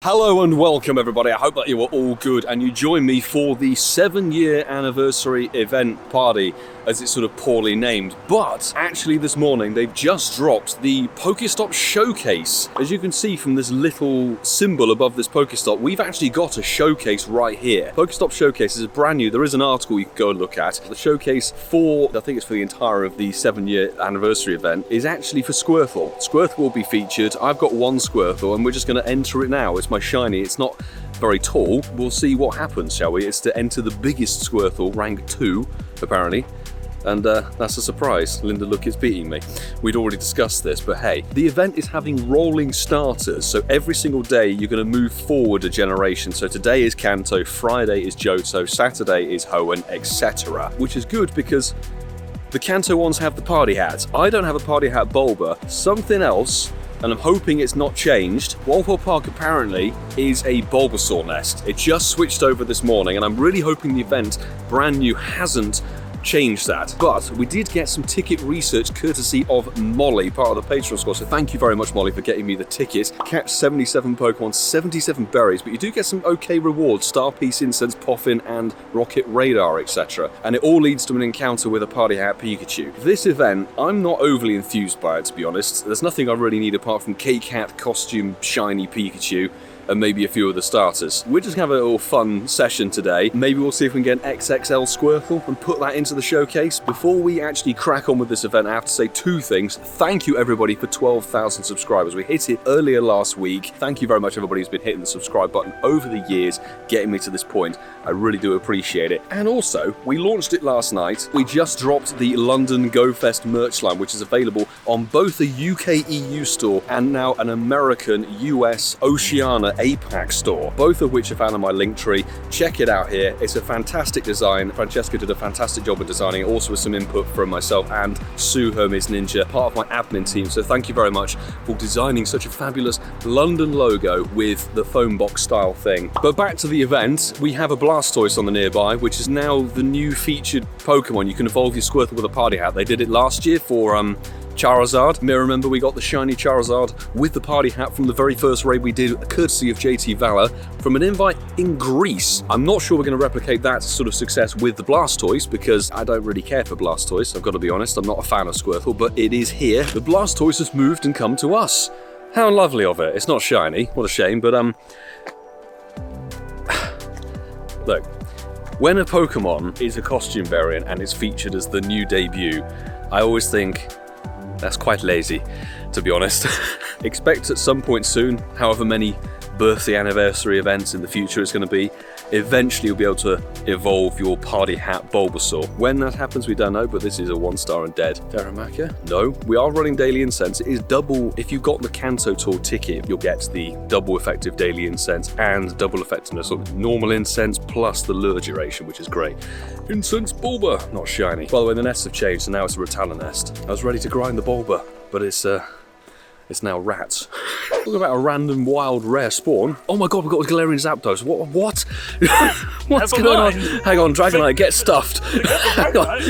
Hello and welcome everybody, I hope that you are all good and you join me for the 7-year anniversary event party, as it's sort of poorly named. But actually this morning they've just dropped the Pokestop Showcase. As you can see from this little symbol above this Pokestop, we've actually got a showcase right here. Pokestop Showcase is brand new, there is an article you can go and look at. The showcase for, I think it's for the entire of the 7-year anniversary event, is actually for Squirtle. Squirtle will be featured. I've got one Squirtle and we're just going to enter it now. It's my shiny. It's not very tall. We'll see what happens, shall we? It's to enter the biggest Squirtle, rank 2, apparently. And that's a surprise. Linda, look, it's beating me. We'd already discussed this, but hey, the event is having rolling starters. So every single day you're going to move forward a generation. So today is Kanto, Friday is Johto, Saturday is Hoenn, etc. Which is good because the Kanto ones have the party hats. I don't have a party hat Bulba. Something else, and I'm hoping it's not changed. Walpole Park apparently is a Bulbasaur nest. It just switched over this morning, and I'm really hoping the event, brand new, hasn't changed that. But we did get some ticket research courtesy of Molly, part of the Patreon squad. So thank you very much, Molly, for getting me the ticket. Catch 77 Pokemon, 77 berries, but you do get some okay rewards: Star Piece, Incense, Poffin, and Rocket Radar, etc. And it all leads to an encounter with a party hat Pikachu. This event, I'm not overly enthused by it, to be honest. There's nothing I really need apart from Cake Hat, costume, shiny Pikachu, and maybe a few of the starters. We're just going to have a little fun session today. Maybe we'll see if we can get an XXL Squirtle and put that into the showcase. Before we actually crack on with this event, I have to say two things. Thank you everybody for 12,000 subscribers. We hit it earlier last week. Thank you very much everybody who's been hitting the subscribe button over the years, getting me to this point. I really do appreciate it. And also, we launched it last night. We just dropped the London Go Fest merch line, which is available on both the UK EU store and now an American US Oceania APAC store, both of which are found on my link tree. Check it out here. It's a fantastic design. Francesca did a fantastic job of designing it, also with some input from myself and Sue Hermes Ninja, part of my admin team. So thank you very much for designing such a fabulous London logo with the phone box style thing. But back to the event, we have a Blastoise on the nearby, which is now the new featured Pokemon. You can evolve your Squirtle with a party hat. They did it last year for Charizard. May remember we got the shiny Charizard with the party hat from the very first raid we did, courtesy of JT Valor, from an invite in Greece. I'm not sure we're going to replicate that sort of success with the Blastoise, because I don't really care for Blastoise, I've got to be honest. I'm not a fan of Squirtle, but it is here. The Blastoise has moved and come to us. How lovely of it. It's not shiny, what a shame, but look, when a Pokemon is a costume variant and is featured as the new debut, I always think that's quite lazy, to be honest. Expect at some point soon, however many birthday anniversary events in the future it's going to be, eventually you'll be able to evolve your party hat Bulbasaur. When that happens, we don't know, but this is a 1-star and dead. Darumaka? No. We are running daily incense. It is double. If you've got the Kanto Tour ticket, you'll get the double effective daily incense and double effectiveness of normal incense plus the lure duration, which is great. Incense Bulba, not shiny. By the way, the nests have changed, so now it's a Rattata nest. I was ready to grind the Bulba, but it's now rats. Talk about a random wild rare spawn. Oh my god, we've got a Galarian Zapdos. What? What's going on? Hang on, Dragonite, get stuffed. Hang on.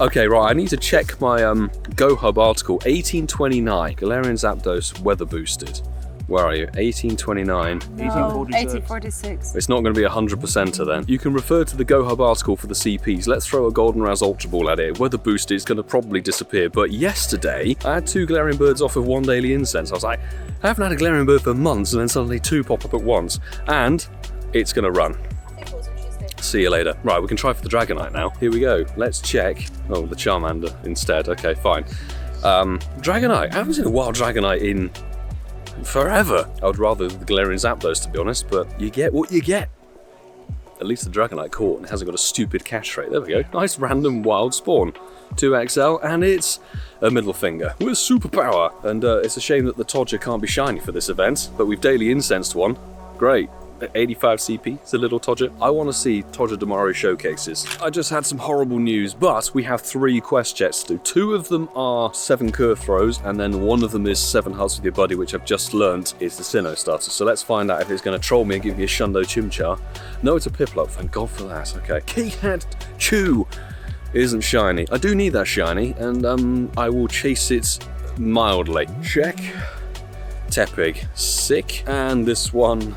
Okay, right, I need to check my GoHub article. 1829, Galarian Zapdos weather boosted. Where are you? 1829. No, 1846. It's not going to be 100%er then. You can refer to the GoHub article for the CPs. Let's throw a Goldenraz Ultra Ball at it. Weather boosted is going to probably disappear. But yesterday, I had 2 Galarian Birds off of 1 daily incense. I was like, I haven't had a Galarian Bird for months, and then suddenly 2 pop up at once. And it's going to run. See you later. Right, we can try for the Dragonite now. Here we go. Let's check. Oh, the Charmander instead. Okay, fine. Dragonite. I haven't seen a wild Dragonite in forever. I would rather the Galarian Zapdos, to be honest, but you get what you get. At least the Dragonite caught and it hasn't got a stupid catch rate. There we go. Nice random wild spawn. 2XL, and it's a middle finger with superpower. And it's a shame that the Todger can't be shiny for this event, but we've daily incensed one. Great. 85 CP, it's a little Todger. I want to see Todger tomorrow showcases. I just had some horrible news, but we have 3 quest checks to do. 2 of them are 7 curve throws, and then 1 of them is 7 hugs with your buddy, which I've just learned is the Sinnoh starter. So let's find out if it's going to troll me and give me a Shundo Chimchar. No, it's a Piplup, thank God for that. Okay. Keyhat Chew isn't shiny. I do need that shiny, and I will chase it mildly. Check. Tepig, sick. And this one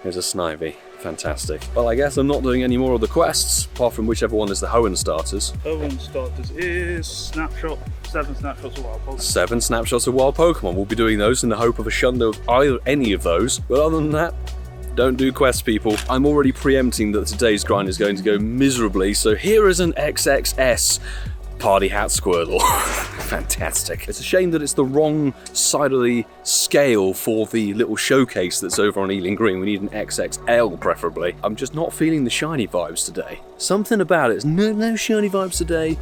is a Snivy. Fantastic. Well, I guess I'm not doing any more of the quests, apart from whichever one is the Hoenn starters. Hoenn starters is Snapshot, 7 snapshots of wild Pokemon. 7 snapshots of wild Pokemon. We'll be doing those in the hope of a shundo of any of those. But other than that, don't do quests, people. I'm already preempting that today's grind is going to go miserably, so here is an XXS Party Hat Squirtle. Fantastic. It's a shame that it's the wrong side of the scale for the little showcase that's over on Ealing Green. We need an XXL preferably. I'm just not feeling the shiny vibes today. Something about it. No shiny vibes today.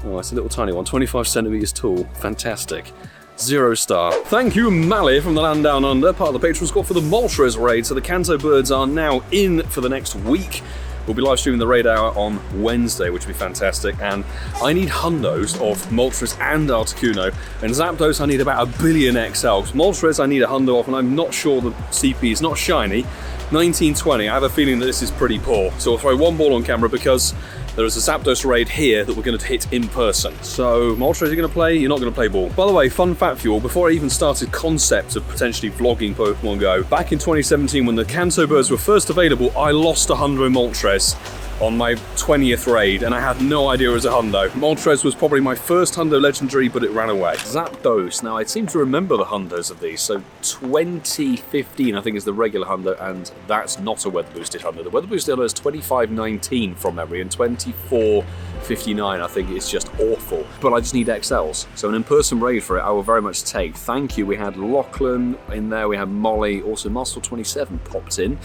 Oh, it's a little tiny one, 25 centimeters tall. Fantastic. 0 star. Thank you, Mally from the land down under, part of the patron squad for the Moltres raid. So the Kanto birds are now in for the next week. We'll be live streaming the raid hour on Wednesday, which will be fantastic. And I need hundos of Moltres and Articuno. And Zapdos, I need about 1 billion XL. Moltres, I need a hundo of, and I'm not sure the CP is not shiny. 1920, I have a feeling that this is pretty poor. So we'll throw one ball on camera because there is a Zapdos raid here that we're going to hit in person. So, Moltres, you're going to play? You're not going to play ball. By the way, fun fact for you all, before I even started concept of potentially vlogging Pokemon Go, back in 2017 when the Kanto birds were first available, I lost a hundo Moltres on my 20th raid, and I had no idea it was a hundo. Moltres was probably my first hundo legendary, but it ran away. Zapdos. Now, I seem to remember the hundos of these. So, 2015, I think, is the regular hundo, and that's not a weather boosted hundo. The weather boosted hundo is 2519 from memory, and 2459, I think, is just awful. But I just need XLs. So, an in-person raid for it, I will very much take. Thank you. We had Lachlan in there, we had Molly, also Muscle27 popped in.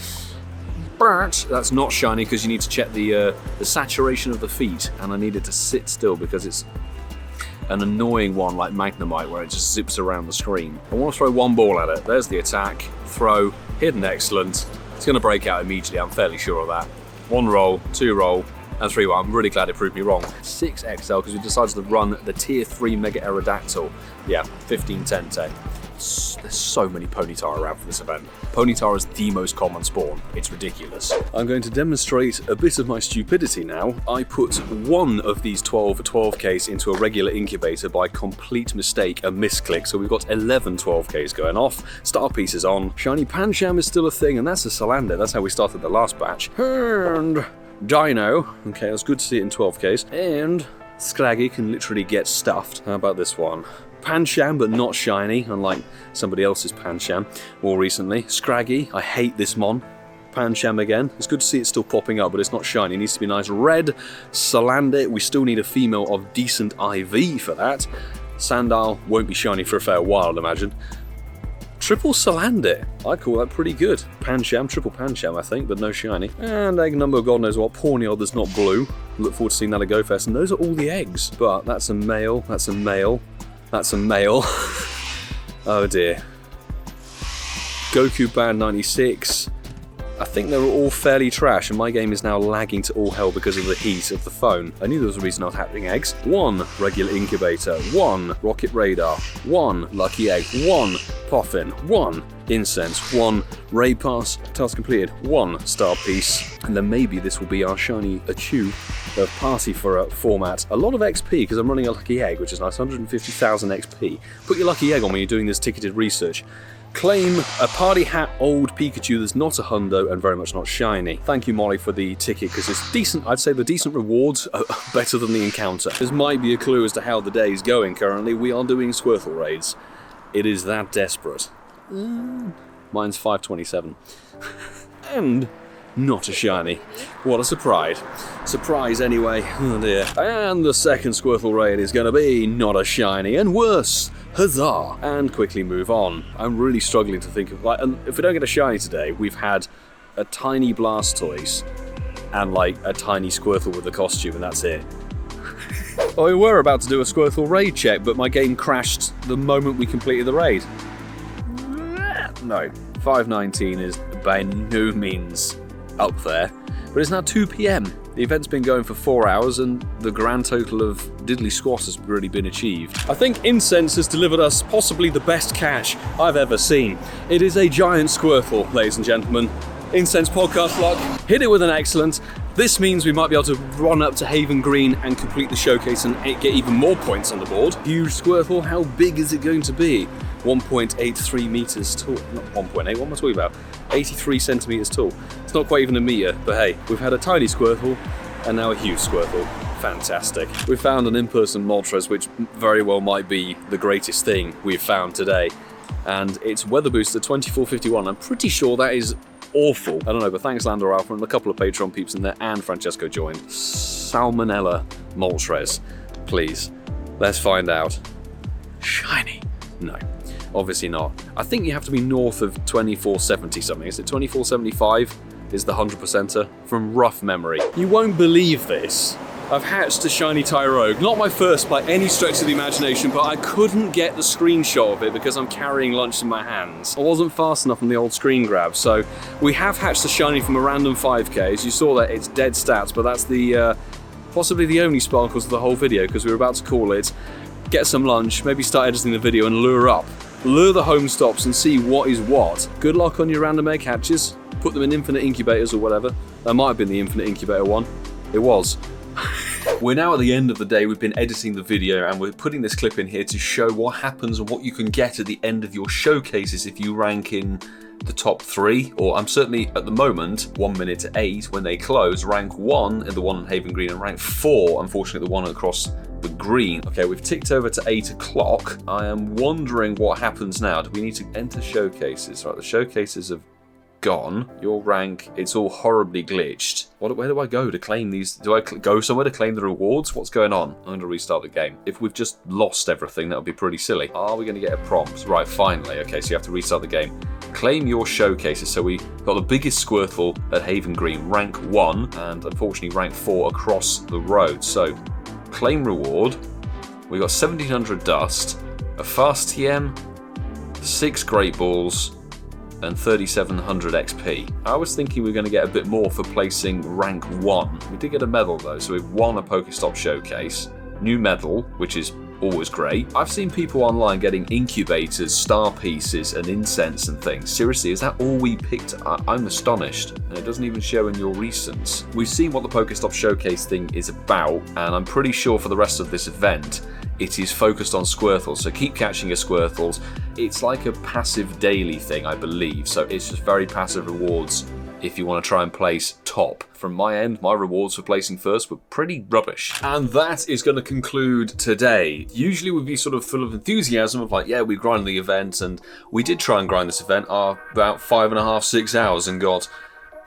But that's not shiny because you need to check the saturation of the feet, and I need it to sit still because it's an annoying one like Magnemite where it just zips around the screen. I want to throw one ball at it. There's the attack, throw, hidden excellent. It's going to break out immediately, I'm fairly sure of that. 1 roll, 2 roll, and 3 roll. I'm really glad it proved me wrong. 6 XL because we decided to run the tier 3 Mega Aerodactyl. Yeah, 1510 tech. There's so many Ponyta around for this event. Ponyta is the most common spawn. It's ridiculous. I'm going to demonstrate a bit of my stupidity now. I put one of these 12Ks into a regular incubator by complete mistake, a misclick, so we've got 11 12Ks going off. Star Piece is on. Shiny Pancham is still a thing, and that's a Salander. That's how we started the last batch. And Dino. Okay, that's good to see it in 12Ks. And Scraggy can literally get stuffed. How about this one? Pancham, but not shiny, unlike somebody else's Pancham more recently. Scraggy, I hate this mon. Pancham again. It's good to see it still popping up, but it's not shiny. It needs to be nice red. Salander, we still need a female of decent IV for that. Sandile won't be shiny for a fair while, I'd imagine. Triple Salander, I call that pretty good. Pancham, triple Pancham, I think, but no shiny. And egg number, God knows what, Pawniard that's not blue. Look forward to seeing that at GoFest, and those are all the eggs. But that's a male, that's a male. That's a male. Oh dear. Goku Band 96. I think they were all fairly trash, and my game is now lagging to all hell because of the heat of the phone. I knew there was a reason I was hatching eggs. 1 regular incubator, 1 rocket radar, 1 lucky egg, 1 Poffin, 1 incense, 1 raid pass, task completed, 1 star piece, and then maybe this will be our shiny Achu of party for a format. A lot of XP because I'm running a lucky egg, which is nice, 150,000 XP. Put your lucky egg on when you're doing this ticketed research. Claim a party hat old Pikachu that's not a hundo and very much not shiny. Thank you, Molly, for the ticket because it's decent. I'd say the decent rewards are better than the encounter. This might be a clue as to how the day is going currently. We are doing Squirtle raids. It is that desperate. Mine's 527. And not a shiny. What a surprise. Surprise anyway. Oh dear. And the second Squirtle raid is going to be not a shiny and worse. Huzzah! And quickly move on. I'm really struggling to think of, like, if we don't get a shiny today, we've had a tiny Blastoise and like a tiny Squirtle with a costume, and that's it. Well, we were about to do a Squirtle raid check, but my game crashed the moment we completed the raid. No, 519 is by no means up there, but it's now 2 PM. The event's been going for 4 hours and the grand total of diddly squat has really been achieved. I think Incense has delivered us possibly the best catch I've ever seen. It is a giant Squirtle, ladies and gentlemen. Incense podcast luck. Hit it with an excellent. This means we might be able to run up to Haven Green and complete the showcase and get even more points on the board. Huge Squirtle, how big is it going to be? 1.83 meters tall. Not 1.8, what am I talking about? 83 centimeters tall. It's not quite even a meter, but hey, we've had a tiny Squirtle and now a huge Squirtle. Fantastic. We found an in-person Moltres, which very well might be the greatest thing we've found today. And it's Weather Booster 2451. I'm pretty sure that is awful. I don't know, but thanks Landor Alpha and a couple of Patreon peeps in there, and Francesco joined. Salmonella Moltres. Please, let's find out. Shiny. No, obviously not. I think you have to be north of 2470 something. Is it 2475 is the 100%er from rough memory. You won't believe this. I've hatched a shiny Tyrogue. Not my first by any stretch of the imagination, but I couldn't get the screenshot of it because I'm carrying lunch in my hands. I wasn't fast enough on the old screen grab, so we have hatched a shiny from a random 5k. As you saw that, it's dead stats, but that's the possibly the only sparkles of the whole video because we were about to call it, get some lunch, maybe start editing the video and lure the home stops and see what is what. Good luck on your random egg hatches. Put them in infinite incubators or whatever. That might have been the infinite incubator one. It was. We're now at the end of the day. We've been editing the video and we're putting this clip in here to show what happens and what you can get at the end of your showcases if you rank in the top 3, or I'm certainly at the moment 1 minute to 8 when they close, rank 1 in the one on Haven Green and rank 4, unfortunately, the one across the green. Okay, we've ticked over to 8 o'clock. I am wondering what happens now. Do we need to enter showcases? Right, the showcases have gone. Your rank, it's all horribly glitched. Where do I go to claim these? Do I go somewhere to claim the rewards? What's going on? I'm going to restart the game. If we've just lost everything, that would be pretty silly. Are we going to get a prompt? Right, finally. Okay, so you have to restart the game. Claim your showcases. So we got the biggest Squirtle at Haven Green, rank 1, and unfortunately rank 4 across the road. So claim reward. We got 1700 dust, a fast TM, 6 Great Balls, and 3700 XP. I was thinking we were going to get a bit more for placing rank 1. We did get a medal though, so we've won a Pokestop showcase. New medal, which is always great. I've seen people online getting incubators, star pieces, and incense and things. Seriously, is that all we picked? I'm astonished. And it doesn't even show in your recents. We've seen what the Pokestop showcase thing is about, and I'm pretty sure for the rest of this event, it is focused on Squirtles, so keep catching your Squirtles. It's like a passive daily thing, I believe, so it's just very passive rewards if you want to try and place top. From my end, my rewards for placing first were pretty rubbish. And that is going to conclude today. Usually we'd be sort of full of enthusiasm of like, yeah, we grind the event, and we did try and grind this event about 5.5, 6 hours and got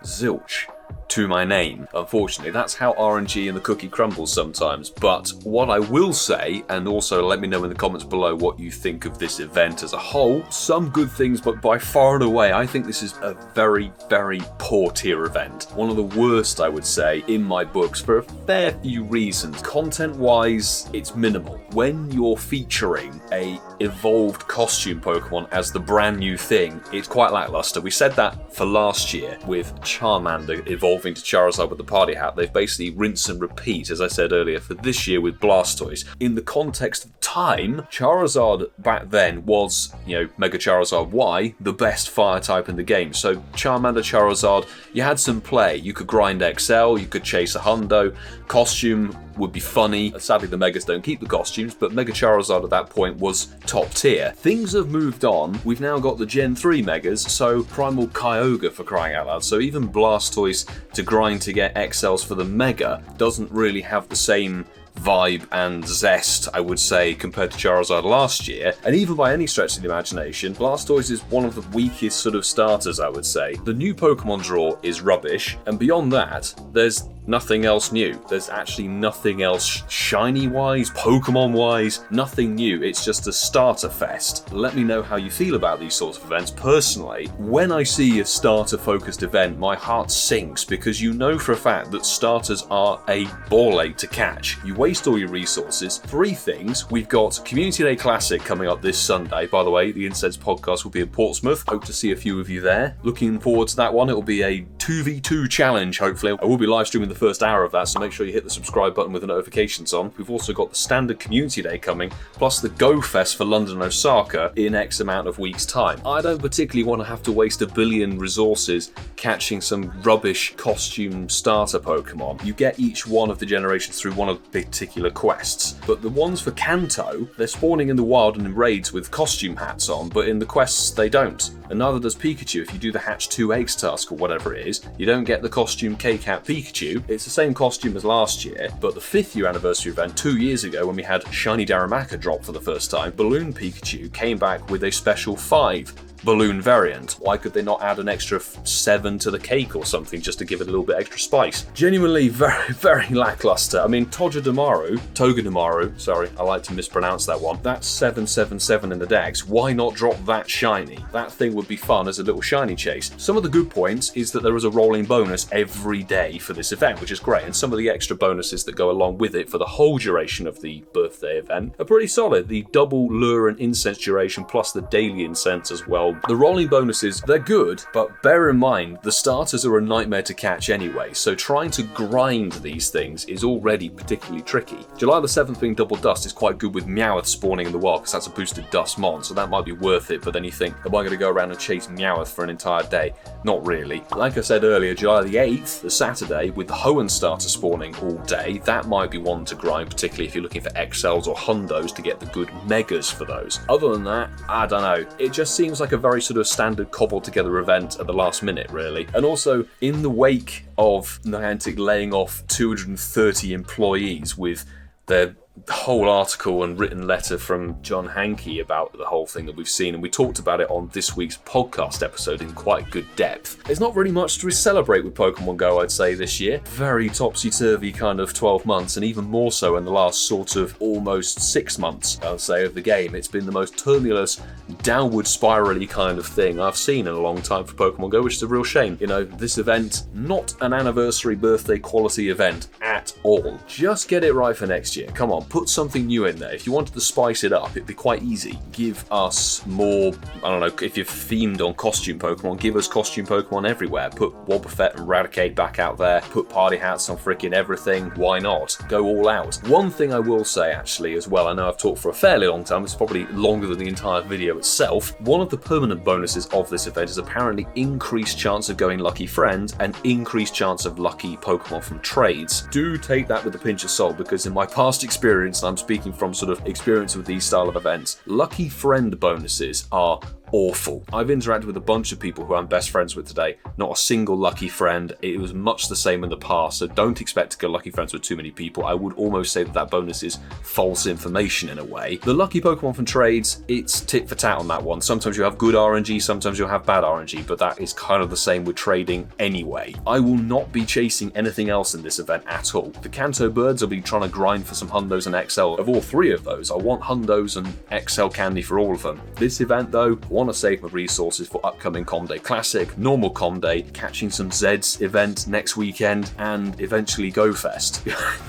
zilch to my name. Unfortunately, that's how RNG and the cookie crumbles sometimes. But what I will say, and also let me know in the comments below what you think of this event as a whole, some good things, but by far and away, I think this is a very, very poor tier event. One of the worst, I would say, in my books for a fair few reasons. Content-wise, it's minimal. When you're featuring a evolved costume Pokemon as the brand new thing, it's quite lackluster. We said that for last year with Charmander evolving to Charizard with the party hat. They've basically rinse and repeat, as I said earlier, for this year with Blastoise. In the context of time, Charizard back then was, Mega Charizard Y, the best fire type in the game. So Charmander, Charizard, you had some play. You could grind XL, you could chase a hundo, costume would be funny. Sadly, the Megas don't keep the costumes, but Mega Charizard at that point was top tier. Things have moved on. We've now got the Gen 3 Megas, so Primal Kyogre for crying out loud. So even Blastoise to grind to get XLs for the Mega doesn't really have the same vibe and zest, I would say, compared to Charizard last year. And even by any stretch of the imagination, Blastoise is one of the weakest sort of starters, I would say. The new Pokemon draw is rubbish, and beyond that, there's nothing else new. There's actually nothing else shiny-wise, Pokemon-wise, nothing new. It's just a starter fest. Let me know how you feel about these sorts of events. Personally, when I see a starter-focused event, my heart sinks because you know for a fact that starters are a ball ache to catch. You waste all your resources. 3 things. We've got Community Day Classic coming up this Sunday. By the way, the Incense podcast will be in Portsmouth. Hope to see a few of you there. Looking forward to that one. It will be a 2v2 challenge, hopefully. I will be live streaming the first hour of that, so make sure you hit the subscribe button with the notifications on. We've also got the standard community day coming, plus the Go Fest for London and Osaka in X amount of weeks' time. I don't particularly want to have to waste 1 billion resources catching some rubbish costume starter Pokemon. You get each one of the generations through one of the particular quests, but the ones for Kanto, they're spawning in the wild and in raids with costume hats on, but in the quests they don't. And neither does Pikachu. If you do the Hatch 2 Eggs task or whatever it is, you don't get the costume K-Cat Pikachu. It's the same costume as last year, but the 5th year anniversary event 2 years ago when we had Shiny Darumaka drop for the first time, Balloon Pikachu came back with a special 5 balloon variant. Why could they not add an extra 7 to the cake or something just to give it a little bit extra spice? Genuinely very, very lackluster. I mean, Togedemaru, sorry, I like to mispronounce that one. That's 777 in the dex. Why not drop that shiny? That thing would be fun as a little shiny chase. Some of the good points is that there is a rolling bonus every day for this event, which is great, and some of the extra bonuses that go along with it for the whole duration of the birthday event are pretty solid. The double lure and incense duration plus the daily incense as well. The rolling bonuses, they're good, but bear in mind, the starters are a nightmare to catch anyway, so trying to grind these things is already particularly tricky. July the 7th being double dust is quite good with Meowth spawning in the wild, because that's a boosted dust mon, so that might be worth it, but then you think, am I going to go around and chase Meowth for an entire day? Not really. Like I said earlier, July the 8th, the Saturday, with the Hoenn starter spawning all day, that might be one to grind, particularly if you're looking for XLs or Hundos to get the good Megas for those. Other than that, I don't know. It just seems like a very sort of standard cobbled together event at the last minute, really. And also, in the wake of Niantic laying off 230 employees with their whole article and written letter from John Hankey about the whole thing that we've seen, and we talked about it on this week's podcast episode in quite good depth. There's not really much to celebrate with Pokemon Go, I'd say, this year. Very topsy-turvy kind of 12 months, and even more so in the last sort of almost 6 months, I'll say, of the game. It's been the most tumultuous, downward spirally kind of thing I've seen in a long time for Pokemon Go, which is a real shame. You know, this event, not an anniversary birthday quality event at all. Just get it right for next year. Come on, put something new in there. If you wanted to spice it up, it'd be quite easy. Give us more, I don't know, if you're themed on costume Pokemon, give us costume Pokemon everywhere. Put Wobbuffet and Raticate back out there. Put party hats on freaking everything. Why not? Go all out. One thing I will say, actually, as well, I know I've talked for a fairly long time, it's probably longer than the entire video itself. One of the permanent bonuses of this event is apparently increased chance of going Lucky Friend and increased chance of lucky Pokemon from trades. Do take that with a pinch of salt, because in my past experience, and I'm speaking from sort of experience with these style of events, Lucky Friend bonuses are awful. I've interacted with a bunch of people who I'm best friends with today. Not a single lucky friend. It was much the same in the past, so don't expect to go lucky friends with too many people. I would almost say that that bonus is false information in a way. The lucky Pokemon from trades, it's tit for tat on that one. Sometimes you have good RNG, sometimes you'll have bad RNG, but that is kind of the same with trading anyway. I will not be chasing anything else in this event at all. The Kanto birds, I'll be trying to grind for some Hundos and XL. Of all 3 of those, I want Hundos and XL candy for all of them. This event though, I want to save my resources for upcoming Comday Classic, normal Comday, catching some Zeds event next weekend, and eventually Go Fest.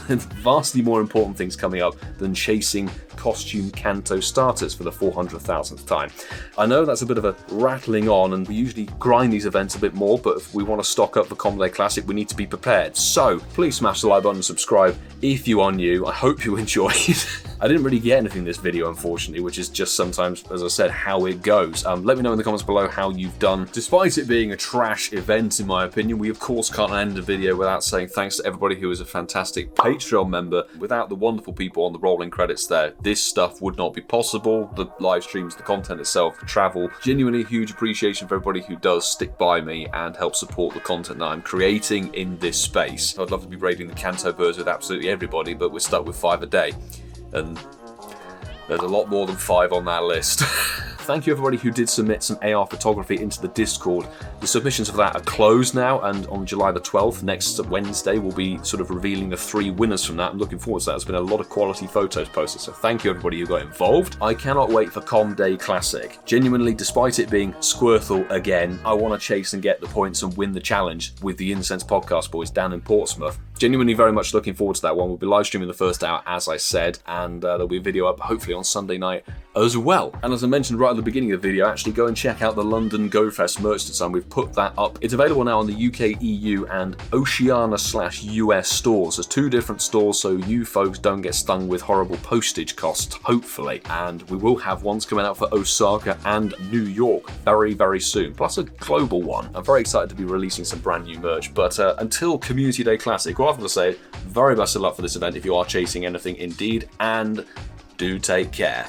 Vastly more important things coming up than chasing costume Kanto starters for the 400,000th time. I know that's a bit of a rattling on, and we usually grind these events a bit more, but if we want to stock up for Comday Classic, we need to be prepared. So please smash the like button and subscribe if you are new. I hope you enjoyed. I didn't really get anything in this video, unfortunately, which is just sometimes, as I said, how it goes. Let me know in the comments below how you've done. Despite it being a trash event, in my opinion, we of course can't end a video without saying thanks to everybody who is a fantastic Patreon member. Without the wonderful people on the rolling credits there, this stuff would not be possible. The live streams, the content itself, the travel. Genuinely huge appreciation for everybody who does stick by me and help support the content that I'm creating in this space. I'd love to be raiding the Kanto birds with absolutely everybody, but we're stuck with 5 a day. And there's a lot more than 5 on that list. Thank you everybody who did submit some AR photography into the Discord. The submissions for that are closed now, and on July the 12th, next Wednesday, we'll be sort of revealing the 3 winners from that. I'm looking forward to that. There's been a lot of quality photos posted, so thank you everybody who got involved. I cannot wait for Comday Classic. Genuinely, despite it being Squirtle again, I want to chase and get the points and win the challenge with the Incense Podcast boys down in Portsmouth. Genuinely very much looking forward to that one. We'll be live streaming the first hour, as I said, and there'll be a video up hopefully on Sunday night as well. And as I mentioned right at the beginning of the video, actually go and check out the London GoFest merch design. We've put that up. It's available now on the UK, EU, and Oceania/US stores. There's 2 different stores, so you folks don't get stung with horrible postage costs, hopefully. And we will have ones coming out for Osaka and New York very, very soon, plus a global one. I'm very excited to be releasing some brand new merch, but until Community Day Classic, what I'm going to say, very best of luck for this event if you are chasing anything indeed, and do take care.